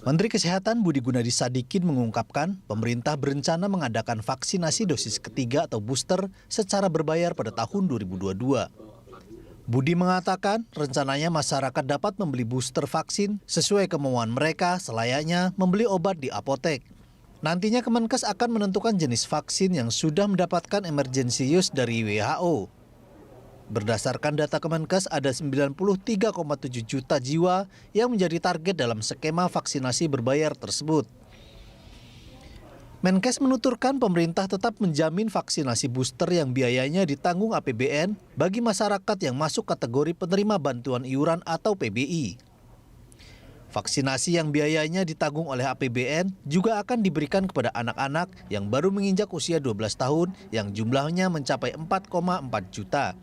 Menteri Kesehatan Budi Gunadi Sadikin mengungkapkan pemerintah berencana mengadakan vaksinasi dosis ketiga atau booster secara berbayar pada tahun 2022. Budi mengatakan rencananya masyarakat dapat membeli booster vaksin sesuai kemauan mereka selayaknya membeli obat di apotek. Nantinya Kemenkes akan menentukan jenis vaksin yang sudah mendapatkan emergency use dari WHO. Berdasarkan data Kemenkes, ada 93,7 juta jiwa yang menjadi target dalam skema vaksinasi berbayar tersebut. Menkes menuturkan pemerintah tetap menjamin vaksinasi booster yang biayanya ditanggung APBN bagi masyarakat yang masuk kategori penerima bantuan iuran atau PBI. Vaksinasi yang biayanya ditanggung oleh APBN juga akan diberikan kepada anak-anak yang baru menginjak usia 12 tahun yang jumlahnya mencapai 4,4 juta.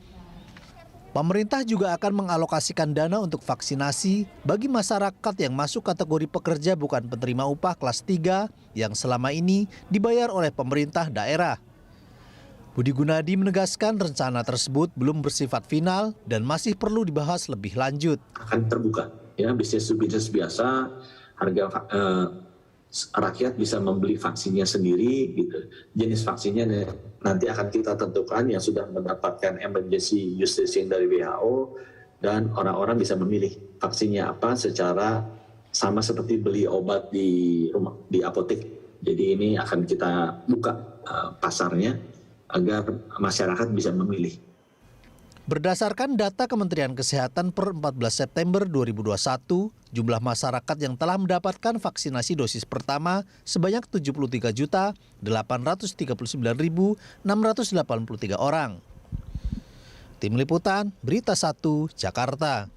Pemerintah juga akan mengalokasikan dana untuk vaksinasi bagi masyarakat yang masuk kategori pekerja bukan penerima upah kelas 3 yang selama ini dibayar oleh pemerintah daerah. Budi Gunadi menegaskan rencana tersebut belum bersifat final dan masih perlu dibahas lebih lanjut. Akan terbuka, ya, bisnis biasa, harga rakyat bisa membeli vaksinnya sendiri, gitu. Jenis vaksinnya nanti akan kita tentukan yang sudah mendapatkan emergency use dari WHO, dan orang-orang bisa memilih vaksinnya apa secara sama seperti beli obat di apotek. Jadi ini akan kita buka pasarnya agar masyarakat bisa memilih. Berdasarkan data Kementerian Kesehatan per 14 September 2021, jumlah masyarakat yang telah mendapatkan vaksinasi dosis pertama sebanyak 73.839.683 orang. Tim Liputan, Berita 1, Jakarta.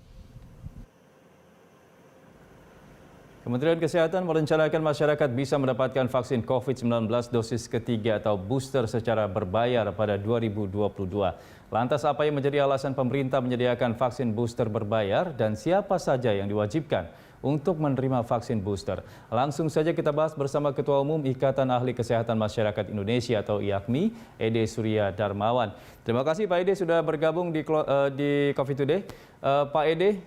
Kementerian Kesehatan merencanakan masyarakat bisa mendapatkan vaksin COVID-19 dosis ketiga atau booster secara berbayar pada 2022. Lantas apa yang menjadi alasan pemerintah menyediakan vaksin booster berbayar dan siapa saja yang diwajibkan untuk menerima vaksin booster? Langsung saja kita bahas bersama Ketua Umum Ikatan Ahli Kesehatan Masyarakat Indonesia atau IAKMI, Ede Surya Darmawan. Terima kasih Pak Ede sudah bergabung di Coffee Today. Pak Ede,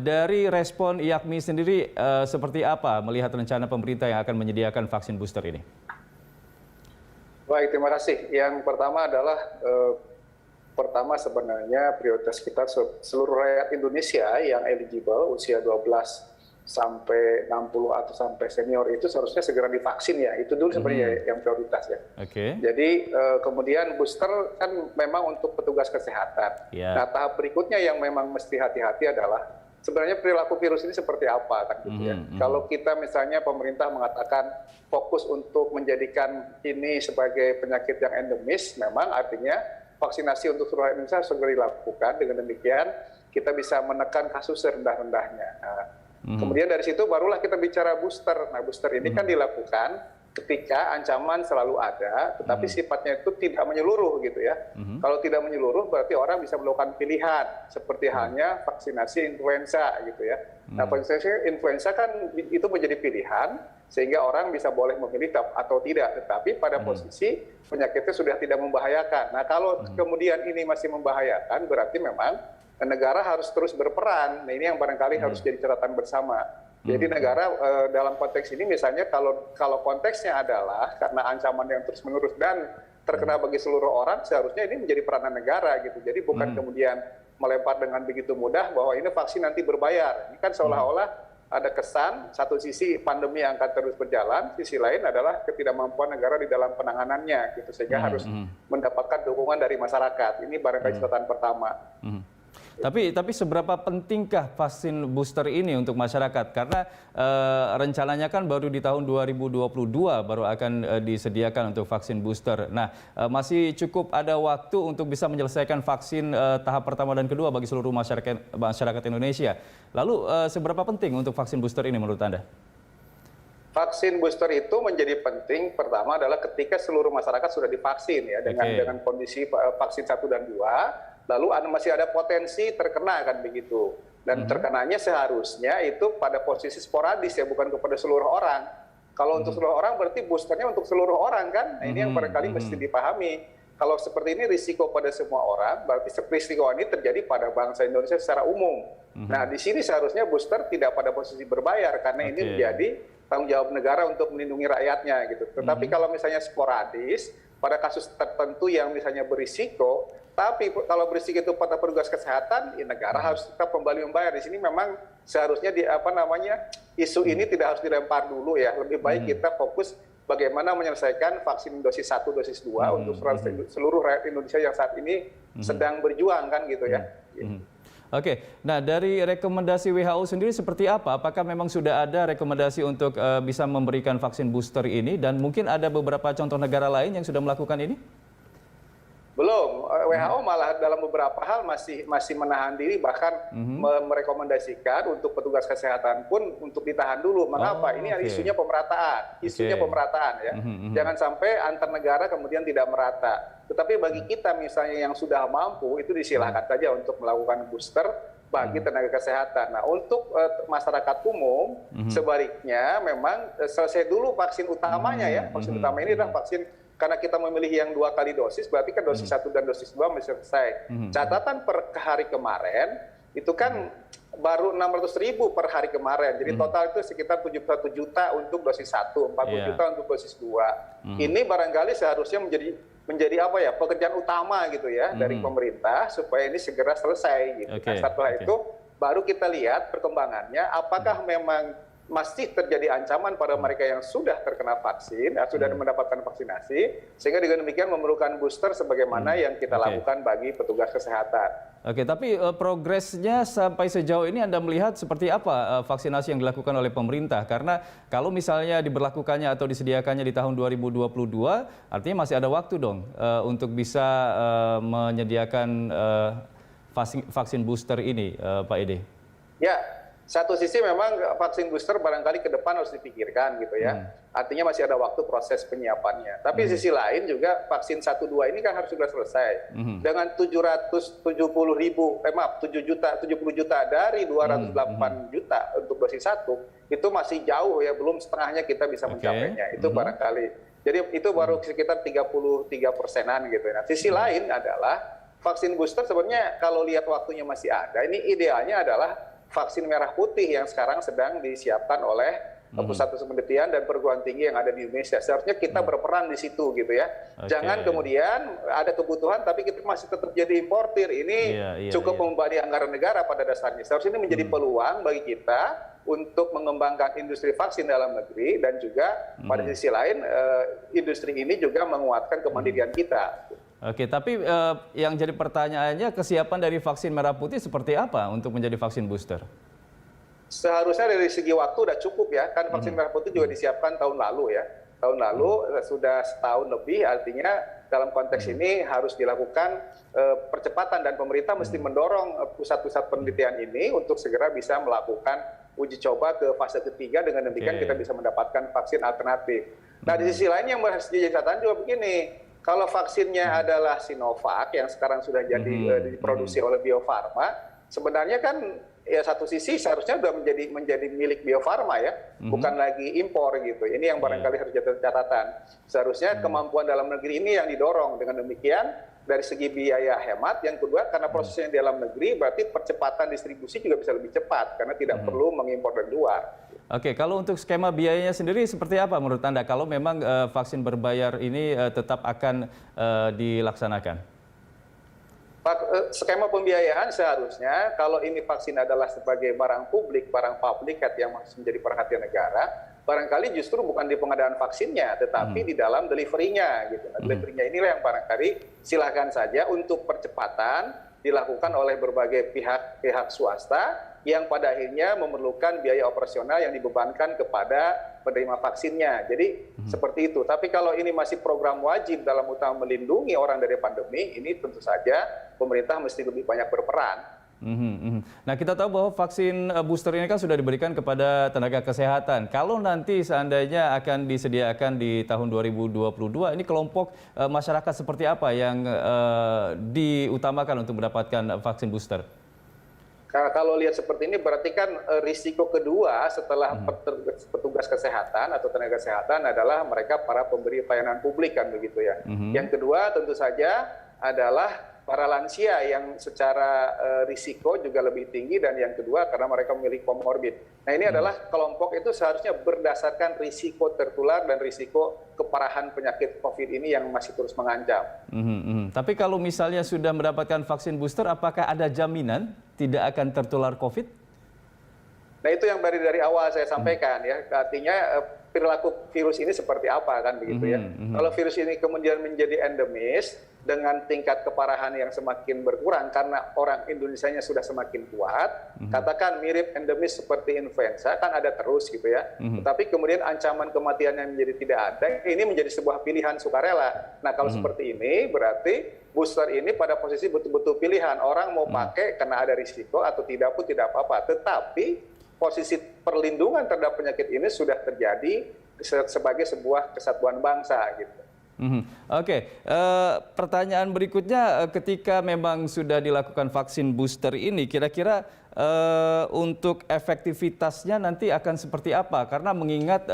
dari respon IAKMI sendiri seperti apa melihat rencana pemerintah yang akan menyediakan vaksin booster ini? Baik, terima kasih. Yang pertama adalah sebenarnya prioritas kita seluruh rakyat Indonesia yang eligible usia 12 sampai 60 atau sampai senior itu seharusnya segera divaksin ya. Itu dulu sebenarnya yang prioritas ya. Oke. Jadi kemudian booster kan memang untuk petugas kesehatan. Yeah. Nah, tahap berikutnya yang memang mesti hati-hati adalah sebenarnya perilaku virus ini seperti apa kan gitu ya. Kalau kita misalnya pemerintah mengatakan fokus untuk menjadikan ini sebagai penyakit yang endemis, memang artinya vaksinasi untuk seluruh Indonesia segera dilakukan. Dengan demikian kita bisa menekan kasus serendah-rendahnya. Nah, kemudian dari situ barulah kita bicara booster. Nah, booster ini kan dilakukan ketika ancaman selalu ada, tetapi sifatnya itu tidak menyeluruh gitu ya. Kalau tidak menyeluruh berarti orang bisa melakukan pilihan, seperti halnya vaksinasi influenza gitu ya. Nah, vaksinasi influenza kan itu menjadi pilihan, sehingga orang bisa boleh memilih atau tidak, tetapi pada posisi penyakitnya sudah tidak membahayakan. Nah, kalau kemudian ini masih membahayakan, berarti memang negara harus terus berperan. Nah, ini yang barangkali harus jadi catatan bersama. Jadi negara dalam konteks ini misalnya kalau konteksnya adalah karena ancaman yang terus-menerus dan terkena bagi seluruh orang, seharusnya ini menjadi peranan negara gitu. Jadi bukan kemudian melempar dengan begitu mudah bahwa ini vaksin nanti berbayar. Ini kan seolah-olah ada kesan satu sisi pandemi yang akan terus berjalan, sisi lain adalah ketidakmampuan negara di dalam penanganannya gitu, sehingga harus mendapatkan dukungan dari masyarakat. Ini barangkali catatan pertama. Tapi seberapa pentingkah vaksin booster ini untuk masyarakat? Karena rencananya kan baru di tahun 2022 baru akan disediakan untuk vaksin booster. Nah, masih cukup ada waktu untuk bisa menyelesaikan vaksin tahap pertama dan kedua bagi seluruh masyarakat Indonesia. Lalu seberapa penting untuk vaksin booster ini menurut Anda? Vaksin booster itu menjadi penting pertama adalah ketika seluruh masyarakat sudah divaksin ya dengan kondisi vaksin 1 dan 2. Lalu masih ada potensi terkena kan begitu. Dan terkenanya seharusnya itu pada posisi sporadis ya, bukan kepada seluruh orang. Kalau untuk seluruh orang berarti boosternya untuk seluruh orang kan. Nah, ini yang barangkali mesti dipahami. kalau seperti ini risiko pada semua orang, berarti risiko ini terjadi pada bangsa Indonesia secara umum. Nah, di sini seharusnya booster tidak pada posisi berbayar karena ini menjadi tanggung jawab negara untuk melindungi rakyatnya gitu. Tetapi kalau misalnya sporadis, pada kasus tertentu yang misalnya berisiko, tapi kalau berisiko itu pada petugas kesehatan, ya negara harus tetap kembali membayar. Di sini memang seharusnya isu ini tidak harus dilempar dulu ya. Lebih baik kita fokus bagaimana menyelesaikan vaksin dosis 1, dosis 2 untuk seluruh rakyat Indonesia yang saat ini sedang berjuang kan gitu ya. Oke, nah dari rekomendasi WHO sendiri seperti apa? Apakah memang sudah ada rekomendasi untuk bisa memberikan vaksin booster ini dan mungkin ada beberapa contoh negara lain yang sudah melakukan ini? Belum, WHO malah dalam beberapa hal masih menahan diri, bahkan merekomendasikan untuk petugas kesehatan pun untuk ditahan dulu. Mengapa? Ini isunya pemerataan, pemerataan ya. Jangan sampai antar negara kemudian tidak merata. Tetapi bagi kita misalnya yang sudah mampu, itu disilahkan saja untuk melakukan booster bagi tenaga kesehatan. Nah, untuk masyarakat umum, sebaliknya memang selesai dulu vaksin utamanya ya. Vaksin utama ini adalah vaksin, karena kita memilih yang 2 kali dosis, berarti kan dosis 1 dan dosis 2 masih selesai. Catatan per hari kemarin, itu kan baru 600.000 per hari kemarin. Jadi total itu sekitar 71 juta untuk dosis 1, 40 juta untuk dosis 2. Ini barangkali seharusnya menjadi pekerjaan utama gitu ya dari pemerintah supaya ini segera selesai gitu. Nah, setelah itu baru kita lihat perkembangannya apakah memang masih terjadi ancaman pada mereka yang sudah terkena vaksin, sudah mendapatkan vaksinasi, sehingga dengan demikian memerlukan booster sebagaimana yang kita lakukan bagi petugas kesehatan. Oke, tapi progresnya sampai sejauh ini Anda melihat seperti apa vaksinasi yang dilakukan oleh pemerintah? Karena kalau misalnya diberlakukannya atau disediakannya di tahun 2022, artinya masih ada waktu dong untuk bisa menyediakan vaksin booster ini, Pak Ede. Ya, satu sisi memang vaksin booster barangkali ke depan harus dipikirkan gitu ya. Artinya masih ada waktu proses penyiapannya. Tapi sisi lain juga vaksin 1, 2 ini kan harus sudah selesai. Dengan 70 juta dari 208 juta untuk dosis 1, itu masih jauh ya, belum setengahnya kita bisa mencapainya. Itu barangkali. Jadi itu baru sekitar 33%-an gitu. Nah, sisi lain adalah vaksin booster sebenarnya kalau lihat waktunya masih ada, ini idealnya adalah vaksin merah putih yang sekarang sedang disiapkan oleh pusat penelitian dan perguruan tinggi yang ada di Indonesia. Seharusnya kita berperan di situ gitu ya. Jangan kemudian ada kebutuhan tapi kita masih tetap jadi importir. Ini cukup membebani anggaran negara pada dasarnya. Seharusnya ini menjadi peluang bagi kita untuk mengembangkan industri vaksin dalam negeri dan juga pada sisi lain industri ini juga menguatkan kemandirian kita. Oke, tapi yang jadi pertanyaannya kesiapan dari vaksin merah putih seperti apa untuk menjadi vaksin booster? Seharusnya dari segi waktu sudah cukup ya, kan vaksin merah putih juga disiapkan tahun lalu ya. Tahun lalu sudah setahun lebih, artinya dalam konteks ini harus dilakukan percepatan dan pemerintah mesti mendorong pusat-pusat penelitian ini untuk segera bisa melakukan uji coba ke fase ketiga, dengan demikian kita bisa mendapatkan vaksin alternatif. Nah, di sisi lain yang harus jadi catatan juga begini, kalau vaksinnya adalah Sinovac yang sekarang sudah jadi diproduksi oleh Bio Farma, sebenarnya kan ya satu sisi seharusnya sudah menjadi milik Bio Farma ya, bukan lagi impor gitu. Ini yang barangkali harus jadi catatan. Seharusnya kemampuan dalam negeri ini yang didorong. Dengan demikian dari segi biaya hemat, yang kedua karena prosesnya di dalam negeri berarti percepatan distribusi juga bisa lebih cepat karena tidak perlu mengimpor dari luar. Oke, kalau untuk skema biayanya sendiri seperti apa menurut Anda kalau memang vaksin berbayar ini tetap akan dilaksanakan? Skema pembiayaan seharusnya kalau ini vaksin adalah sebagai barang publik, barang publikat yang masih menjadi perhatian negara, barangkali justru bukan di pengadaan vaksinnya, tetapi di dalam delivery-nya gitu. Nah, delivery-nya inilah yang barangkali silakan saja untuk percepatan dilakukan oleh berbagai pihak swasta yang pada akhirnya memerlukan biaya operasional yang dibebankan kepada penerima vaksinnya. Jadi seperti itu. Tapi kalau ini masih program wajib dalam utama melindungi orang dari pandemi, ini tentu saja pemerintah mesti lebih banyak berperan. Nah, kita tahu bahwa vaksin booster ini kan sudah diberikan kepada tenaga kesehatan. Kalau nanti seandainya akan disediakan di tahun 2022, ini kelompok masyarakat seperti apa yang diutamakan untuk mendapatkan vaksin booster? Kalau lihat seperti ini berarti kan risiko kedua setelah petugas kesehatan atau tenaga kesehatan adalah mereka para pemberi pelayanan publik kan begitu ya. Yang kedua tentu saja adalah para lansia yang secara risiko juga lebih tinggi, dan yang kedua karena mereka memiliki komorbid. Nah ini adalah kelompok itu seharusnya berdasarkan risiko tertular dan risiko keparahan penyakit COVID ini yang masih terus mengancam. Tapi kalau misalnya sudah mendapatkan vaksin booster, apakah ada jaminan tidak akan tertular COVID? Nah itu yang dari awal saya sampaikan ya, artinya perilaku virus ini seperti apa kan begitu ya. Kalau virus ini kemudian menjadi endemis dengan tingkat keparahan yang semakin berkurang karena orang Indonesianya sudah semakin kuat, katakan mirip endemis seperti influenza kan ada terus gitu ya. Tetapi kemudian ancaman kematiannya menjadi tidak ada, ini menjadi sebuah pilihan sukarela. Nah kalau seperti ini berarti booster ini pada posisi betul-betul pilihan, orang mau pakai karena ada risiko atau tidak pun tidak apa-apa. Tetapi posisi perlindungan terhadap penyakit ini sudah terjadi sebagai sebuah kesatuan bangsa gitu. Oke. Pertanyaan berikutnya, ketika memang sudah dilakukan vaksin booster ini, kira-kira untuk efektivitasnya nanti akan seperti apa? Karena mengingat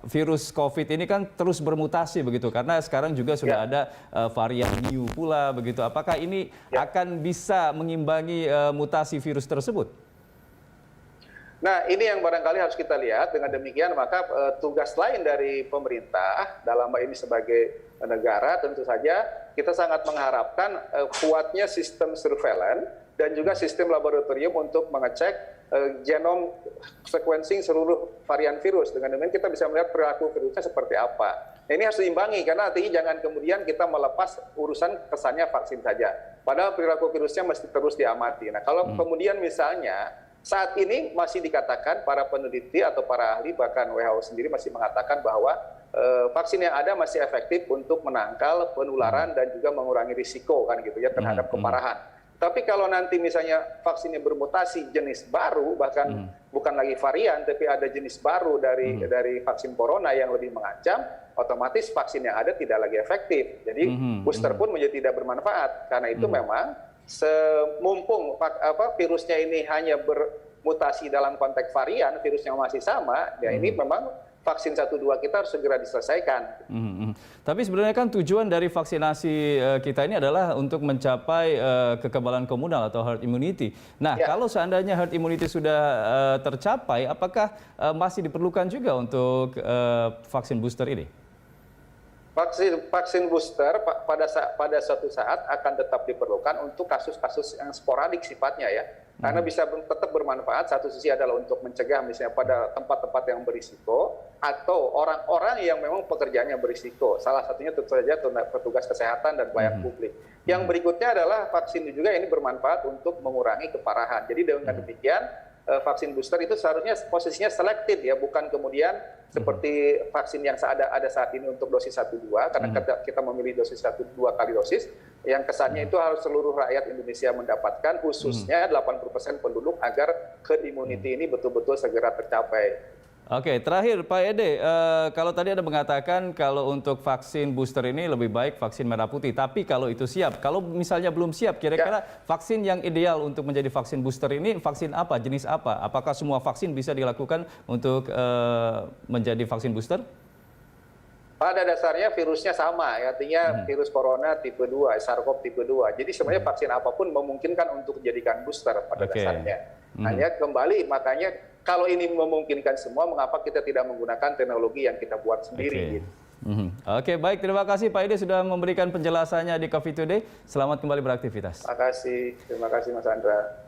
virus COVID ini kan terus bermutasi begitu, karena sekarang juga sudah ada varian new pula begitu. Apakah ini akan bisa mengimbangi mutasi virus tersebut? Nah ini yang barangkali harus kita lihat. Dengan demikian maka tugas lain dari pemerintah dalam hal ini sebagai negara tentu saja kita sangat mengharapkan kuatnya sistem surveillance dan juga sistem laboratorium untuk mengecek genom sequencing seluruh varian virus. Dengan demikian kita bisa melihat perilaku virusnya seperti apa. Nah, ini harus diimbangi karena artinya jangan kemudian kita melepas urusan kesannya vaksin saja. Padahal perilaku virusnya mesti terus diamati. Nah kalau kemudian misalnya saat ini masih dikatakan para peneliti atau para ahli, bahkan WHO sendiri masih mengatakan bahwa vaksin yang ada masih efektif untuk menangkal penularan dan juga mengurangi risiko kan gitu ya terhadap keparahan. Tapi kalau nanti misalnya vaksinnya bermutasi jenis baru, bahkan bukan lagi varian, tapi ada jenis baru dari vaksin corona yang lebih mengancam, otomatis vaksin yang ada tidak lagi efektif. Jadi booster pun menjadi tidak bermanfaat. Karena itu memang mumpung virusnya ini hanya bermutasi dalam konteks varian, virusnya masih sama, ya ini memang vaksin 1-2 kita harus segera diselesaikan. Tapi sebenarnya kan tujuan dari vaksinasi kita ini adalah untuk mencapai kekebalan komunal atau herd immunity. Nah, kalau seandainya herd immunity sudah tercapai, apakah masih diperlukan juga untuk vaksin booster ini? Vaksin booster pada suatu saat akan tetap diperlukan untuk kasus-kasus yang sporadik sifatnya ya. Karena bisa tetap bermanfaat, satu sisi adalah untuk mencegah misalnya pada tempat-tempat yang berisiko atau orang-orang yang memang pekerjaannya berisiko. Salah satunya tentu saja petugas kesehatan dan pelayan publik. Yang berikutnya adalah vaksin juga ini bermanfaat untuk mengurangi keparahan. Jadi dengan demikian vaksin booster itu seharusnya posisinya selected ya, bukan kemudian seperti vaksin yang ada saat ini untuk dosis 1-2, karena kita memilih dosis 1-2 kali dosis, yang kesannya itu harus seluruh rakyat Indonesia mendapatkan, khususnya 80% penduduk agar herd immunity ini betul-betul segera tercapai. Oke, terakhir Pak Ede, kalau tadi Anda mengatakan kalau untuk vaksin booster ini lebih baik vaksin merah putih, tapi kalau itu siap, kalau misalnya belum siap, kira-kira vaksin yang ideal untuk menjadi vaksin booster ini vaksin apa, jenis apa? Apakah semua vaksin bisa dilakukan untuk menjadi vaksin booster? Pada dasarnya virusnya sama, artinya virus corona tipe 2, SARS-CoV tipe 2. Jadi sebenarnya vaksin apapun memungkinkan untuk dijadikan booster pada dasarnya. Hanya kembali, makanya kalau ini memungkinkan semua, mengapa kita tidak menggunakan teknologi yang kita buat sendiri? Oke, baik. Terima kasih Pak Ede sudah memberikan penjelasannya di Coffee Today. Selamat kembali beraktivitas. Terima kasih Mas Andra.